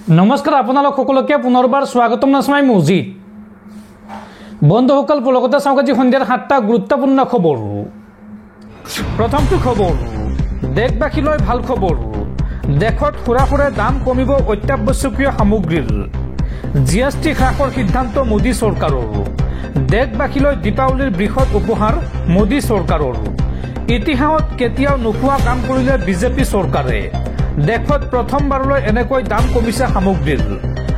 নমস্কাৰ আপোনালোক সকলোকে পুনৰবাৰ স্বাগতম নাছমাই মজিদ বন্ধুসকল লগতে চাওক আজি সন্ধিয়াৰ 7টা গুৰুত্বপূৰ্ণ খবৰ। প্ৰথমটো খবৰ, দেশবাসীলৈ ভাল খবৰ। দেশত সুৰা দাম কমিব অত্যাৱশ্যকীয় সামগ্ৰীৰ। জিএছটি হ্ৰাসৰ সিদ্ধান্ত মোদী চৰকাৰৰ। দেশবাসীলৈ দীপাৱলীৰ বৃহৎ উপহাৰ মোদী চৰকাৰৰ। ইতিহাসত কেতিয়াও নোপোৱা কাম কৰিলে বিজেপি চৰকাৰে। দেশত প্ৰথমবাৰলৈ এনেকৈ দাম কমিছে সামগ্ৰীৰ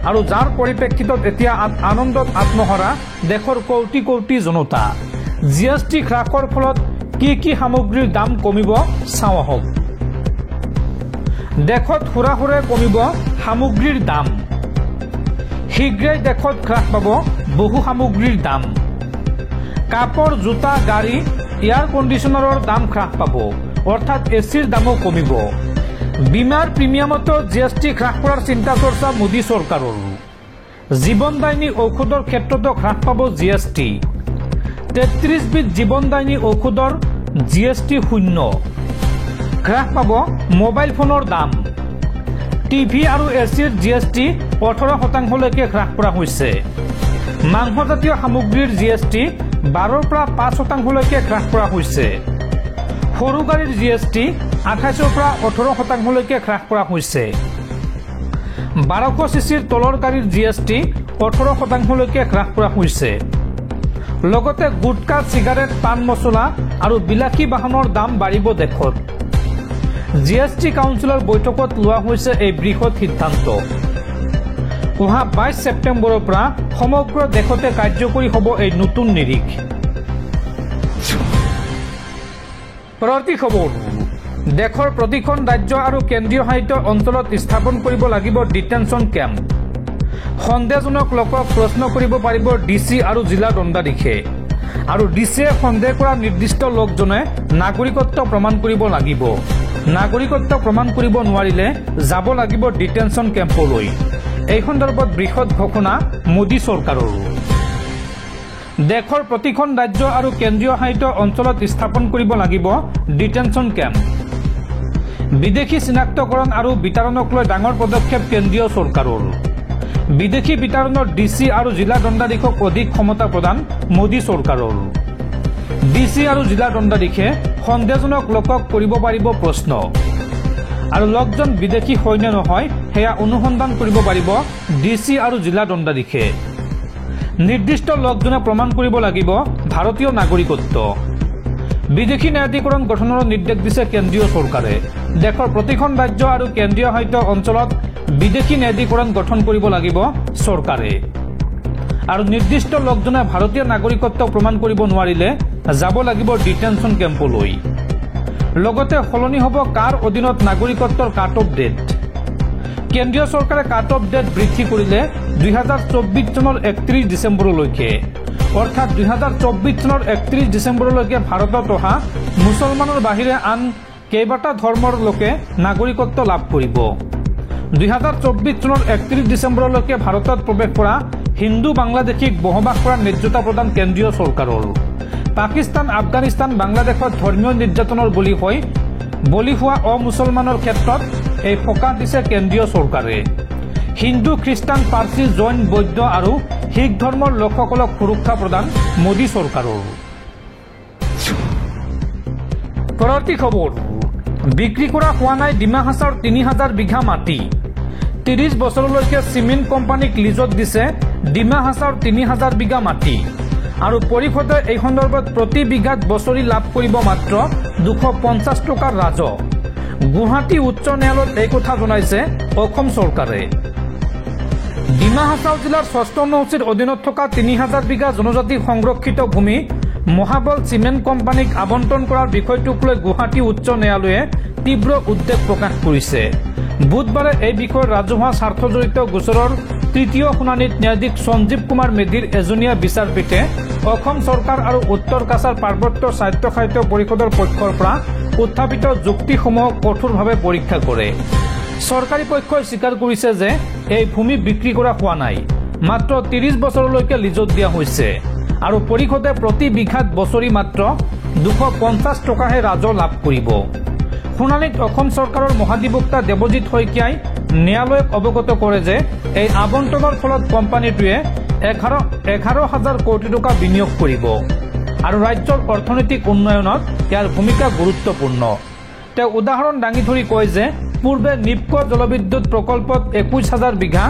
আৰু যাৰ পৰিপ্ৰেক্ষিতত এতিয়া আনন্দত আত্মহাৰা দেশৰ কোটি কোটি জনতা। জিএছটি হ্ৰাসৰ ফলত কি সামগ্ৰীৰ দাম কমিব চাওঁ আহক। দেশত সুৰা কমিব সামগ্ৰীৰ দাম। শীঘ্ৰেই দেশত হ্ৰাস পাব বহু সামগ্ৰীৰ দাম। কাপোৰ, জোতা, গাড়ী, এয়াৰ কণ্ডিশ্যনাৰৰ দাম হ্ৰাস পাব, অৰ্থাৎ এচিৰ দামো কমিব। বীমাৰ প্ৰিমিয়ামতো জিএছটি হ্ৰাস কৰাৰ চিন্তা চৰ্চা মোদী চৰকাৰৰ। জীৱনদায়িনী ঔষধৰ ক্ষেত্ৰতো হ্ৰাস পাব জিএছটি। 33 বিধ জীৱনদায়িনী ঔষধৰ জিএছটি শূন্য। হ্ৰাস পাব মোবাইল ফোনৰ দাম। টিভি আৰু এচিৰ জিএছটি 18% হ্ৰাস কৰা হৈছে। মাংসজাতীয় সামগ্ৰীৰ জিএছটি 12% পৰা 5% হ্ৰাস কৰা হৈছে। সৰু গাড়ীৰ জিএছটি 28% পৰা 18% হ্ৰাস কৰা হৈছে। 1200 চিচিৰ তলৰ গাড়ীৰ জিএছটি 18% হ্ৰাস কৰা হৈছে। লগতে গুটকা, চিগাৰেট, পান মছলা আৰু বিলাসী বাহনৰ দাম বাঢ়িব দেশত। জিএছটি কাউন্সিলৰ বৈঠকত লোৱা হৈছে এই বৃহৎ সিদ্ধান্ত। অহা 22 ছেপ্টেম্বৰৰ পৰা সমগ্ৰ দেশতে কাৰ্যকৰী হ'ব এই নতুন নিৰিখ। পৰৱৰ্তী খবৰ, দেশৰ প্ৰতিখন ৰাজ্য আৰু কেন্দ্ৰীয় শাসিত অঞ্চলত স্থাপন কৰিব লাগিব ডিটেনশ্যন কেম্প। সন্দেহজনক লোকক প্ৰশ্ন কৰিব পাৰিব ডিচি আৰু জিলা দণ্ডাধীশে। আৰু ডিচিয়ে সন্দেহ কৰা নিৰ্দিষ্ট লোকজনে নাগৰিকত্ব প্ৰমাণ কৰিব লাগিব। নাগৰিকত্ব প্ৰমাণ কৰিব নোৱাৰিলে যাব লাগিব ডিটেনশ্যন কেম্পলৈ। এই সন্দৰ্ভত বৃহৎ ঘোষণা মোদী চৰকাৰৰ। দেশৰ প্ৰতিখন ৰাজ্য আৰু কেন্দ্ৰীয় শাসিত অঞ্চলত স্থাপন কৰিব লাগিব ডিটেনশ্যন কেম্প। বিদেশী চিনাক্তকৰণ আৰু বিতৰণক লৈ ডাঙৰ পদক্ষেপ কেন্দ্ৰীয় চৰকাৰৰ। বিদেশী বিতৰণৰ ডিচি আৰু জিলা দণ্ডাধীশক অধিক ক্ষমতা প্ৰদান মোদী চৰকাৰৰ। ডিচি আৰু জিলা দণ্ডাধীশে সন্দেহজনক লোকক কৰিব পাৰিব প্ৰশ্ন আৰু লোকজন বিদেশী হয় নে নহয় সেয়া অনুসন্ধান কৰিব পাৰিব ডিচি আৰু জিলা দণ্ডাধীশে। নিৰ্দিষ্ট লোকজনে প্ৰমাণ কৰিব লাগিব ভাৰতীয় নাগৰিকত্ব। বিদেশী ন্যায়াধিকৰণ গঠনৰ নিৰ্দেশ দিছে কেন্দ্ৰীয় চৰকাৰে। দেশৰ প্ৰতিখন ৰাজ্য আৰু কেন্দ্ৰীয় শাসিত অঞ্চলত বিদেশী ন্যায়াধিকৰণ গঠন কৰিব লাগিব চৰকাৰে। আৰু নিৰ্দিষ্ট লোকজনে ভাৰতীয় নাগৰিকত্ব প্ৰমাণ কৰিব নোৱাৰিলে যাব লাগিব ডিটেনশ্যন কেম্পলৈ। লগতে সলনি হ'ব কাৰ অধীনত নাগৰিকত্বৰ কাট অফ ডেট। কেন্দ্ৰীয় চৰকাৰে কাট অফ ডেট বৃদ্ধি কৰিলে 2024 চনৰ 31 ডিচেম্বৰলৈকে। অৰ্থাৎ 2024 চনৰ 31 ডিচেম্বৰলৈকে ভাৰতত অহা মুছলমানৰ বাহিৰে আন কেইবাটা ধৰ্মৰ লোকে নাগৰিকত্ব লাভ কৰিব। 2024 চনৰ 31 ডিচেম্বৰলৈকে ভাৰতত প্ৰৱেশ কৰা হিন্দু বাংলাদেশীক বসবাস কৰাৰ ন্যায্যতা প্ৰদান কেন্দ্ৰীয় চৰকাৰৰ। পাকিস্তান, আফগানিস্তান, বাংলাদেশত ধৰ্মীয় নিৰ্যাতনৰ বলি হোৱা অমুছলমানৰ ক্ষেত্ৰত এই সকাহ দিছে কেন্দ্ৰীয় চৰকাৰে। হিন্দু, খ্ৰীষ্টান, পাৰ্চী, জৈন, বৌদ্ধ আৰু শিখ ধৰ্মৰ লোকসকলক সুৰক্ষা প্ৰদান মোদী চৰকাৰৰ। পৰৱৰ্তী খবৰ, বিক্ৰী কৰা হোৱা নাই ডিমা হাছাওৰ 3000 বিঘা মাটি। 30 বছৰলৈকে চিমেণ্ট কোম্পানীক লিজত দিছে ডিমা হাছাওৰ 3000 বিঘা মাটি। আৰু পৰিষদে এই সন্দৰ্ভত প্ৰতি বিঘাত বছৰি লাভ কৰিব মাত্ৰ 250 টকাৰ ৰাজহ। গুৱাহাটী উচ্চ ন্যায়ালয়ত এই কথা জনাইছে অসম চৰকাৰে। ডিমা হাছাও জিলাৰ 6ষ্ঠ নৌচীৰ অধীনত থকা 3000 বিঘা জনজাতি সংৰক্ষিত ভূমি মহাবল চিমেণ্ট কোম্পানীক আবণ্টন কৰাৰ বিষয়টোক লৈ গুৱাহাটী উচ্চ ন্যায়ালয়ে তীব্ৰ উদ্বেগ প্ৰকাশ কৰিছে। বুধবাৰে এই বিষয়ৰ ৰাজহুৱা স্বাৰ্থজড়িত গোচৰৰ তৃতীয় শুনানিত ন্যায়াধীশ সঞ্জীৱ কুমাৰ মেধিৰ এজনীয়া বিচাৰপীঠে অসম চৰকাৰ আৰু উত্তৰ কাছাৰ পাৰ্বত্য স্বায়ত্তশাসিত পৰিষদৰ পক্ষৰ পৰা উত্থাপিত যুক্তিসমূহ কঠোৰভাৱে পৰীক্ষা কৰে। চৰকাৰী পক্ষই স্বীকাৰ কৰিছে যে এই ভূমি বিক্ৰী কৰা হোৱা নাই, মাত্ৰ 30 বছৰলৈকে লিজত দিয়া হৈছে আৰু পৰিষদে প্ৰতি বিঘাত বছৰি মাত্ৰ 250 টকাহে ৰাজহ লাভ কৰিব। শুনানিত অসম চৰকাৰৰ মহাধিবক্তা দেৱজিৎ শইকীয়াই ন্যায়ালয়ক অৱগত কৰে যে এই আবণ্টনৰ ফলত কোম্পানীটোৱে 11,000 কোটি টকা বিনিয়োগ কৰিব আৰু ৰাজ্যৰ অৰ্থনৈতিক উন্নয়নত ইয়াৰ ভূমিকা গুৰুত্বপূৰ্ণ। তেওঁ উদাহৰণ দাঙি ধৰি কয় যে পূৰ্বে নিপকো জলবিদ্যুৎ প্ৰকল্পত 21,000 বিঘা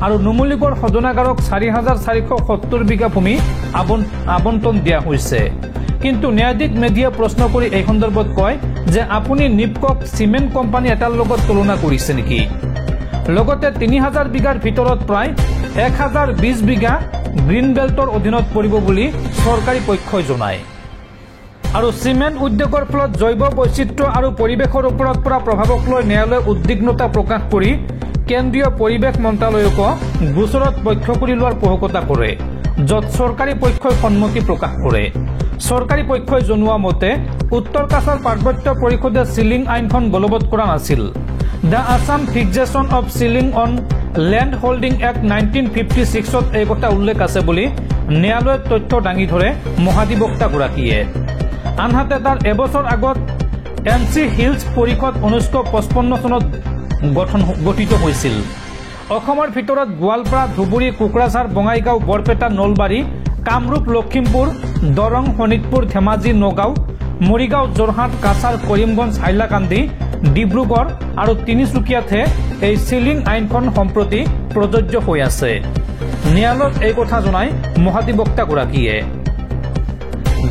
আৰু নুমলীগড় শোধনাগাৰক 4,470 বিঘা ভূমি আবণ্টন দিয়া হৈছে। কিন্তু ন্যায়াধীশ মেধিয়ে প্ৰশ্ন কৰি এই সন্দৰ্ভত কয় যে আপুনি নিপকক চিমেণ্ট কোম্পানী এটাৰ লগত তুলনা কৰিছে নেকি? লগতে 3,000 বিঘাৰ ভিতৰত প্ৰায় 1,020 বিঘা গ্ৰীণ বেল্টৰ অধীনত পৰিব বুলি চৰকাৰী পক্ষই জনায়। আৰু চিমেণ্ট উদ্যোগৰ ফলত জৈৱ বৈচিত্ৰ্য আৰু পৰিৱেশৰ ওপৰত পৰা প্ৰভাৱক লৈ ন্যায়ালয়ে উদ্বিগ্নতা প্ৰকাশ কৰি কেন্দ্ৰীয় পৰিৱেশ মন্ত্ৰালয়কো গোচৰত পক্ষ কৰি লোৱাৰ পোষকতা কৰে, য'ত চৰকাৰী পক্ষই সন্মতি প্ৰকাশ কৰে। চৰকাৰী পক্ষই জনোৱা মতে উত্তৰ কাছাৰ পাৰ্বত্য পৰিষদে চিলিং আইনখন বলবৎ কৰা নাছিল। The Assam fixation of ceiling on land holding act 1956ত এই কথা উল্লেখ আছে বুলি ন্যায়ালয়ত তথ্য দাঙি ধৰে মহাধিবক্তাগৰাকীয়ে। আনহাতে তাৰ এবছৰ আগত NC হিলছ পৰিষদ 1955 চনত গঠিত হৈছিল। অসমৰ ভিতৰত গোৱালপাৰা, ধুবুৰী, কোকৰাঝাৰ, বঙাইগাঁও, বৰপেটা, নলবাৰী, কামৰূপ, লখিমপুৰ, দৰং, শোণিতপুৰ, ধেমাজি, নগাঁও, মৰিগাঁও, যোৰহাট, কাছাৰ, কৰিমগঞ্জ, হাইলাকান্দি, ডিব্ৰুগড় আৰু তিনিচুকীয়াতহে এই চিলিং আইনখন সম্প্ৰতি প্ৰযোজ্য হৈ আছে। ন্যায়ালয়ত এই কথা জনাই মহাধিবক্তাগৰাকীয়ে।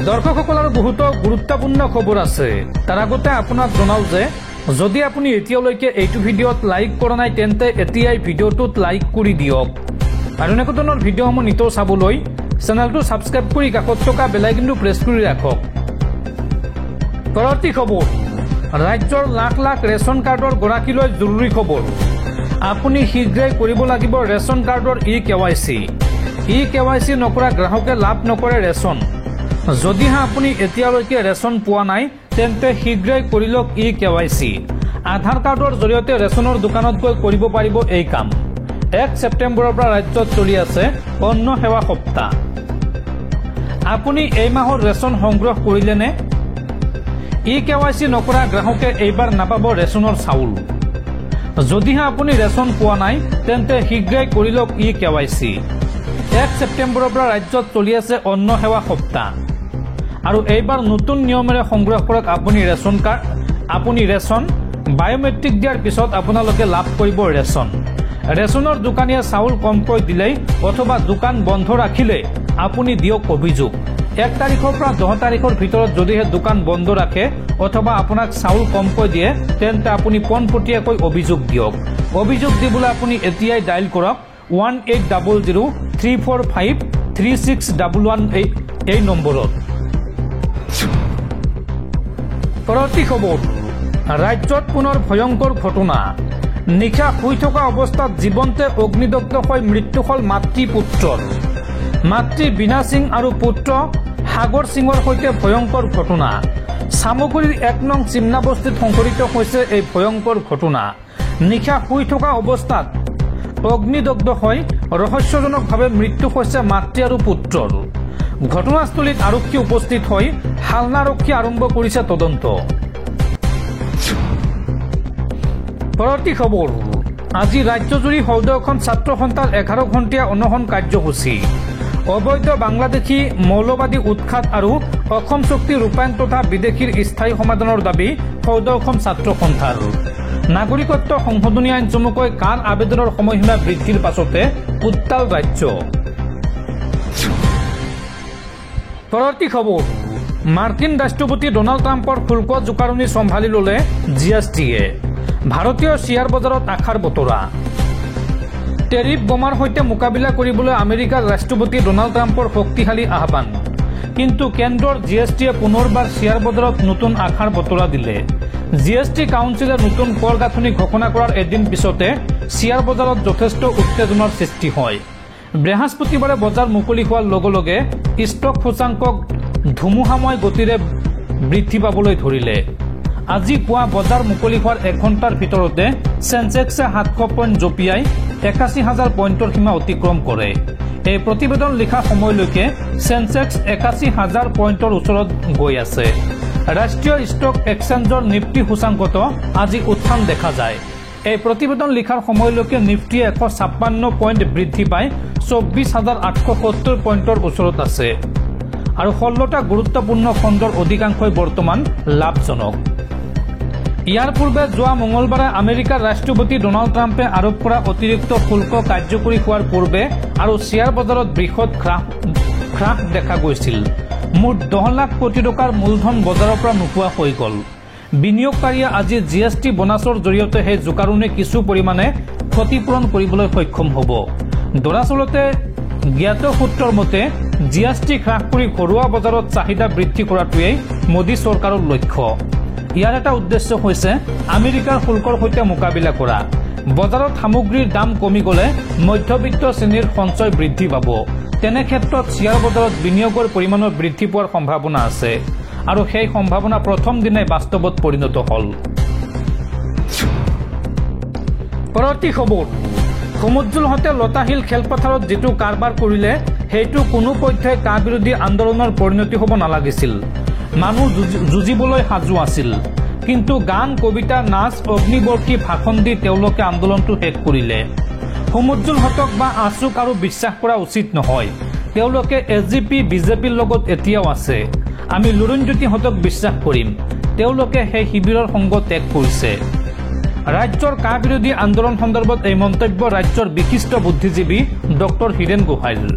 দৰ্শকসকলৰ বহুতো গুৰুত্বপূৰ্ণ খবৰ আছে। তাৰ আগতে আপোনাক জনাওঁ যে যদি আপুনি এতিয়ালৈকে এইটো ভিডিঅ'ত লাইক কৰা নাই তেন্তে এতিয়াই ভিডিঅ'টোত লাইক কৰি দিয়ক আৰু এনেকুৱা ধৰণৰ ভিডিঅ'সমূহ নিতৌ চাবলৈ চেনেলটো ছাবস্ক্ৰাইব কৰি কাষত থকা বেল আইকনটো প্ৰেছ কৰি ৰাখক। পৰৱৰ্তী খবৰ, ৰাজ্যৰ লাখ লাখ ৰেচন কাৰ্ডৰ গৰাকীলৈ জৰুৰী খবৰ। আপুনি শীঘ্ৰেই কৰিব লাগিব ৰেচন কাৰ্ডৰ eKYC। eKYC নকৰা গ্ৰাহকে লাভ নকৰে ৰেচন। যদিহে আপুনি এতিয়ালৈকে ৰেচন পোৱা নাই তেন্তে শীঘ্ৰেই কৰি লওক eKYC। আধাৰ কাৰ্ডৰ জৰিয়তে ৰেচনৰ দোকানত গৈ কৰিব পাৰিব এই কাম। 1 ছেপ্টেম্বৰৰ পৰা ৰাজ্যত চলি আছে অন্ন সেৱা সপ্তাহ। আপুনি এই মাহৰ ৰেচন সংগ্ৰহ কৰিলেনে? eKYC নকৰা গ্ৰাহকে এইবাৰ নাপাব ৰেচনৰ চাউল। যদিহে আপুনি ৰেচন পোৱা নাই তেন্তে শীঘ্ৰেই কৰি লওক eKYC। 1 ছেপ্টেম্বৰৰ পৰা ৰাজ্যত চলি আছে অন্ন সেৱা সপ্তাহ আৰু এইবাৰ নতুন নিয়মেৰে সংগ্ৰহ কৰক আপুনি ৰেচন। বায়োমেট্ৰিক দিয়াৰ পিছত আপোনালোকে লাভ কৰিব ৰেচন। ৰেচনৰ দোকানীয়ে চাউল কমকৈ দিলেই অথবা দোকান বন্ধ ৰাখিলে আপুনি দিয়ক অভিযোগ। 1 তাৰিখৰ পৰা 10 তাৰিখৰ ভিতৰত যদিহে দোকান বন্ধ ৰাখে অথবা আপোনাক চাউল কমকৈ দিয়ে তেন্তে আপুনি পোনপটীয়াকৈ অভিযোগ দিয়ক। অভিযোগ দিবলৈ আপুনি এতিয়াই ডাইল কৰক 1800-345-3611 এই নম্বৰত। পৰৱৰ্তী খবৰ, ৰাজ্যত পুনৰ ভয়ংকৰ ঘটনা। নিশা শুই থকা অৱস্থাত জীৱন্তে অগ্নিদগ্ধ হৈ মৃত্যু হ'ল মাতৃ-পুত্ৰৰ। মাতৃ বীণা সিং আৰু পুত্ৰ সাগৰ সিঙৰ সৈতে ভয়ংকৰ ঘটনা। চামগুৰিৰ 1 নং চিমনা বস্তিত সংঘটিত হৈছে এই ভয়ংকৰ ঘটনা। নিশা শুই থকা অৱস্থাত অগ্নিদগ্ধ হৈ ৰহস্যজনকভাৱে মৃত্যু হৈছে মাতৃ আৰু পুত্ৰৰ। ঘটনাস্থলীত আৰক্ষী উপস্থিত হৈ হালনাৰক্ষী আৰম্ভ কৰিছে তদন্ত। পৰৱৰ্তী খবৰ, আজি ৰাজ্যজুৰি সৌদখন ছাত্ৰ সন্থাৰ 11 ঘণ্টীয়া অনশন কাৰ্যসূচী। অবৈধ বাংলাদেশী মৌলবাদী উৎখাত আৰু অসম চুক্তি ৰূপায়ণ তথা বিদেশীৰ স্থায়ী সমাধানৰ দাবী সৌদখন ছাত্ৰ সন্থাৰ। নাগৰিকত্ব সংশোধনী আইন চমুকৈ কাৰ আবেদনৰ সময়সীমা বৃদ্ধিৰ পাছতে উত্তাল ৰাজ্য। পৰৱৰ্তী খবৰ, মাৰ্কিন ৰাষ্ট্ৰপতি ডনাল্ড ট্ৰাম্পৰ শুল্ক জোকাৰণি চম্ভালি ল'লে GSTয়ে। ভাৰতীয় শ্বেয়াৰ বজাৰত আশাৰ বতৰা। টেৰিফ বোমাৰ সৈতে মোকাবিলা কৰিবলৈ আমেৰিকাৰ ৰাষ্ট্ৰপতি ডনাল্ড ট্ৰাম্পৰ শক্তিশালী আহ্বান। কিন্তু কেন্দ্ৰৰ GSTয়ে পুনৰবাৰ শ্বেয়াৰ বজাৰত নতুন আশাৰ বতৰা দিলে। GST কাউন্সিলে নতুন কৰ গাঁথনি ঘোষণা কৰাৰ এদিন পিছতে শ্বেয়াৰ বজাৰত যথেষ্ট উত্তেজনাৰ সৃষ্টি হয়। বৃহস্পতিবাৰে বজাৰ মুকলি হোৱাৰ লগে লগে ষ্টক সূচাংকক ধুমুহাময় গতিৰে বৃদ্ধি পাবলৈ ধৰিলে। আজি পুৱা বজাৰ মুকলি হোৱাৰ 1 ঘণ্টাৰ ভিতৰতে সেন্সেক্সে 700 পইণ্ট জঁপিয়াই 81,000 পইণ্টৰ সীমা অতিক্ৰম কৰে। এই প্ৰতিবেদন লিখা সময়লৈকে সেন্সেক্স 81,000 পইণ্টৰ ওচৰত গৈ আছে। ৰাষ্ট্ৰীয় ষ্টক এক্সচেঞ্জৰ নিফটি সূচাংকত আজি উত্থান দেখা যায়। এই প্ৰতিবেদন লিখাৰ সময়লৈকে নিফটিয়ে 156 পইণ্ট বৃদ্ধি পাই 24,870 পইণ্টৰ ওচৰত আছে আৰু 16টা গুৰুত্বপূৰ্ণ খণ্ডৰ অধিকাংশই বৰ্তমান লাভজনক। ইয়াৰ পূৰ্বে যোৱা মঙলবাৰে আমেৰিকাৰ ৰাষ্ট্ৰপতি ডনাল্ড ট্ৰাম্পে আৰোপ কৰা অতিৰিক্ত শুল্ক কাৰ্যকৰী হোৱাৰ পূৰ্বে আৰু শ্বেয়াৰ বজাৰত বৃহৎ হ্ৰাস দেখা গৈছিল। মুঠ 10 লাখ কোটি টকাৰ মূলধন বজাৰৰ পৰা নোপোৱা হৈ গ'ল। বিনিয়োগকাৰীয়ে আজি GST বোনাছৰ জৰিয়তে সেই জোকাৰণি কিছু পৰিমাণে ক্ষতিপূৰণ কৰিবলৈ সক্ষম হ'ব। দৰাচলতে জ্ঞাত সূত্ৰৰ মতে GST হ্ৰাস কৰি ঘৰুৱা বজাৰত চাহিদা বৃদ্ধি কৰাটোৱেই মোদী চৰকাৰৰ লক্ষ্য। ইয়াৰ এটা উদ্দেশ্য হৈছে আমেৰিকাৰ শুল্কৰ সৈতে মোকাবিলা কৰা। বজাৰত সামগ্ৰীৰ দাম কমি গ'লে মধ্যবিত্ত শ্ৰেণীৰ সঞ্চয় বৃদ্ধি পাব। তেনে ক্ষেত্ৰত শ্বেয়াৰ বজাৰত বিনিয়োগৰ পৰিমাণৰ বৃদ্ধি পোৱাৰ সম্ভাৱনা আছে আৰু সেই সম্ভাৱনা প্ৰথম দিনাই বাস্তৱত পৰিণত হ'ল। পৰৱৰ্তী খবৰ, সমুজ্জল হতে লতাশিল খেলপথাৰত যিটো কাৰবাৰ কৰিলে সেইটো কোনো পধ্যেই কা বিৰোধী আন্দোলনৰ পৰিণতি হ'ব নালাগিছিল। মানুহ যুঁজিবলৈ সাজু আছিল, কিন্তু গান, কবিতা, নাচ, অগ্নিবৰ্ষী ভাষণ দি তেওঁলোকে আন্দোলনটো শেষ কৰিলে। সমুজ্জল হতক বা আচুক আৰু বিশ্বাস কৰা উচিত নহয়। তেওঁলোকে SGP BJPৰ লগত এতিয়াও আছে। আমি লুৰুণজ্যোতি হতক বিশ্বাস কৰিম। তেওঁলোকে সেই শিবিৰৰ সংগ ত্যাগ কৰিছে। ৰাজ্যৰ কা বিৰোধী আন্দোলন সন্দৰ্ভত এই মন্তব্য ৰাজ্যৰ বিশিষ্ট বুদ্ধিজীৱী ডক্টৰ হীৰেন গোহাঁইৰ।